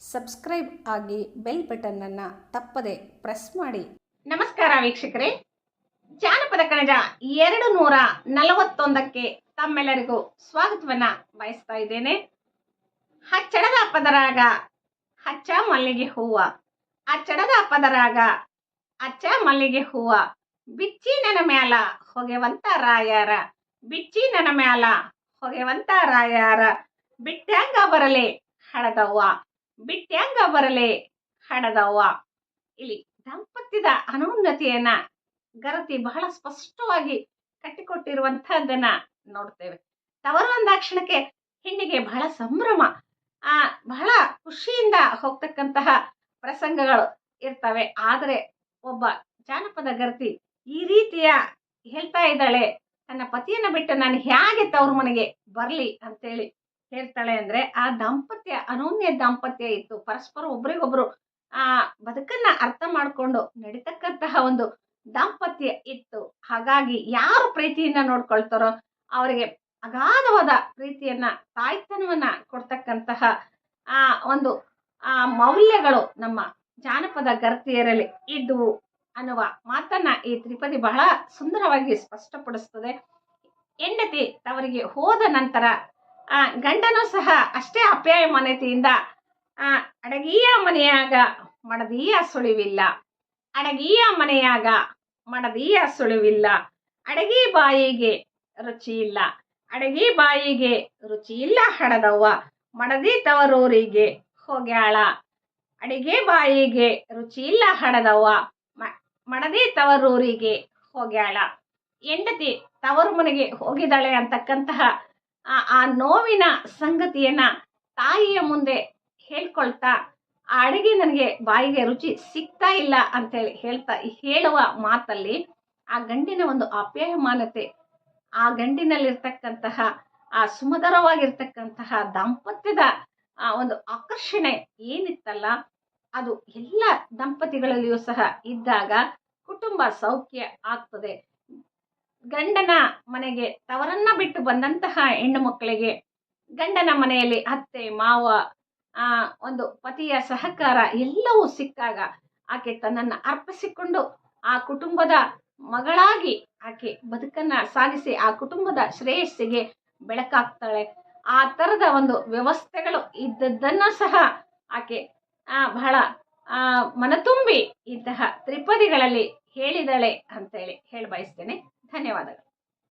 Subscribe ಆಗಿ bell ಬಟನ್ನನ್ನು ತಪ್ಪದೆ press ಮಾಡಿ. ನಮಸ್ಕಾರ ವೀಕ್ಷಕರೇ, ಜಾನಪದ ಕಣಜ 241ಕ್ಕೆ ತಮ್ಮೆಲ್ಲರಿಗೂ ಸ್ವಾಗತವನ್ನ ಬಯಸ್ತಾ ಇದ್ದೇನೆ. ಹಚ್ಚಡದ ಪದರಾಗ ಹಚ್ಚ ಮಲ್ಲಿಗೆ ಹೂವ, ಹಚ್ಚಡದ ಪದರಾಗ ಹಚ್ಚ ಮಲ್ಲಿಗೆ ಹೂವ, ಬಿಚ್ಚಿ ನನ್ನ ಮ್ಯಾಲ ಹೊಗೆವಂತ ರಾಯಾರ, ಬಿಚ್ಚಿ ನನ್ನ ಮ್ಯಾಲ ಹೊಗೆವಂತ ರಾಯಾರ, ಬಿಟ್ಟ್ಯಾಂಗ ಬರಲೆ ಹಡದವ್ವ, ಬಿಟ್ಟ್ಯಾಂಗ ಬರಲೆ ಹಡದವ್ವ. ಇಲ್ಲಿ ದಾಂಪತ್ಯದ ಅನುನ್ನತಿಯನ್ನ ಗರತಿ ಬಹಳ ಸ್ಪಷ್ಟವಾಗಿ ಕಟ್ಟಿಕೊಟ್ಟಿರುವಂತಹದ್ದನ್ನ ನೋಡ್ತೇವೆ. ತವರು ಅಂದಾಕ್ಷಣಕ್ಕೆ ಹೆಣ್ಣಿಗೆ ಬಹಳ ಸಂಭ್ರಮ, ಬಹಳ ಖುಷಿಯಿಂದ ಹೋಗ್ತಕ್ಕಂತಹ ಪ್ರಸಂಗಗಳು ಇರ್ತವೆ. ಆದರೆ ಒಬ್ಬ ಜಾನಪದ ಗರತಿ ಈ ರೀತಿಯ ಹೇಳ್ತಾ ಇದ್ದಾಳೆ, ತನ್ನ ಪತಿಯನ್ನ ಬಿಟ್ಟು ನಾನು ಹೇಗೆ ತವರು ಮನೆಗೆ ಬರ್ಲಿ ಅಂತೇಳಿ ಹೇಳ್ತಾಳೆ. ಅಂದ್ರೆ ಆ ದಾಂಪತ್ಯ ಅನೋನ್ಯ ದಾಂಪತ್ಯ ಇತ್ತು. ಪರಸ್ಪರ ಒಬ್ರಿಗೊಬ್ರು ಬದುಕನ್ನ ಅರ್ಥ ಮಾಡ್ಕೊಂಡು ನಡೀತಕ್ಕಂತಹ ಒಂದು ದಾಂಪತ್ಯ ಇತ್ತು. ಹಾಗಾಗಿ ಯಾರು ಪ್ರೀತಿಯನ್ನ ನೋಡ್ಕೊಳ್ತಾರೋ ಅವರಿಗೆ ಅಗಾಧವಾದ ಪ್ರೀತಿಯನ್ನ, ತಾಯ್ತನವನ್ನ ಕೊಡ್ತಕ್ಕಂತಹ ಒಂದು ಮೌಲ್ಯಗಳು ನಮ್ಮ ಜಾನಪದ ಗರತಿಯರಲ್ಲಿ ಇದ್ವು ಅನ್ನುವ ಮಾತನ್ನ ಈ ತ್ರಿಪದಿ ಬಹಳ ಸುಂದರವಾಗಿ ಸ್ಪಷ್ಟಪಡಿಸ್ತದೆ. ಹೆಂಡತಿ ತವರಿಗೆ ಹೋದ ನಂತರ ಗಂಡನೂ ಸಹ ಅಷ್ಟೇ ಅಪ್ಯಾಯಮಾನತೆಯಿಂದ ಅಡಗಿಯ ಮನೆಯಾಗ ಮಡದಿಯ ಸುಳಿವಿಲ್ಲ, ಅಡಗಿಯ ಮನೆಯಾಗ ಮಡದಿಯ ಸುಳಿವಿಲ್ಲ, ಅಡಗಿ ಬಾಯಿಗೆ ರುಚಿ ಇಲ್ಲ, ಅಡಗಿ ಬಾಯಿಗೆ ರುಚಿ ಇಲ್ಲ ಹಡದವ್ವ, ಮಡದಿ ತವರೂರಿಗೆ ಹೋಗ್ಯಾಳ, ಅಡಿಗೆ ಬಾಯಿಗೆ ರುಚಿ ಇಲ್ಲ ಹಡದವ್ವ, ಮಡದಿ ತವರೂರಿಗೆ ಹೋಗ್ಯಾಳ. ಹೆಂಡತಿ ತವರು ಮನೆಗೆ ಹೋಗಿದ್ದಾಳೆ ಅಂತಕ್ಕಂತಹ ಆ ನೋವಿನ ಸಂಗತಿಯನ್ನ ತಾಯಿಯ ಮುಂದೆ ಹೇಳ್ಕೊಳ್ತಾ, ಆ ಅಡಿಗೆ ನನಗೆ ಬಾಯಿಗೆ ರುಚಿ ಸಿಗ್ತಾ ಇಲ್ಲ ಅಂತೇಳಿ ಹೇಳುವ ಮಾತಲ್ಲಿ ಆ ಗಂಡಿನ ಒಂದು ಅಪ್ಯಾಯಮಾನತೆ, ಆ ಗಂಡಿನಲ್ಲಿರ್ತಕ್ಕಂತಹ ಆ ಸುಮಧುರವಾಗಿರ್ತಕ್ಕಂತಹ ದಾಂಪತ್ಯದ ಒಂದು ಆಕರ್ಷಣೆ ಏನಿತ್ತಲ್ಲ, ಅದು ಎಲ್ಲ ದಂಪತಿಗಳಲ್ಲಿಯೂ ಸಹ ಇದ್ದಾಗ ಕುಟುಂಬ ಸೌಖ್ಯ ಆಗ್ತದೆ. ಗಂಡನ ಮನೆಗೆ ತವರನ್ನ ಬಿಟ್ಟು ಬಂದಂತಹ ಹೆಣ್ಣು ಮಕ್ಕಳಿಗೆ ಗಂಡನ ಮನೆಯಲ್ಲಿ ಅತ್ತೆ ಮಾವ ಒಂದು ಪತಿಯ ಸಹಕಾರ ಎಲ್ಲವೂ ಸಿಕ್ಕಾಗ ಆಕೆ ತನ್ನನ್ನು ಅರ್ಪಿಸಿಕೊಂಡು ಆ ಕುಟುಂಬದ ಮಗಳಾಗಿ ಆಕೆ ಬದುಕನ್ನ ಸಾಗಿಸಿ ಆ ಕುಟುಂಬದ ಶ್ರೇಯಸ್ಸಿಗೆ ಬೆಳಕಾಗ್ತಾಳೆ. ಆ ತರದ ಒಂದು ವ್ಯವಸ್ಥೆಗಳು ಇದ್ದದ್ದನ್ನ ಸಹ ಆಕೆ ಬಹಳ ಮನತುಂಬಿ ಇಂತಹ ತ್ರಿಪದಿಗಳಲ್ಲಿ ಹೇಳಿದಳೆ ಅಂತೇಳಿ ಹೇಳಿ ಬಯಸ್ತೇನೆ. ಧನ್ಯವಾದಗಳು.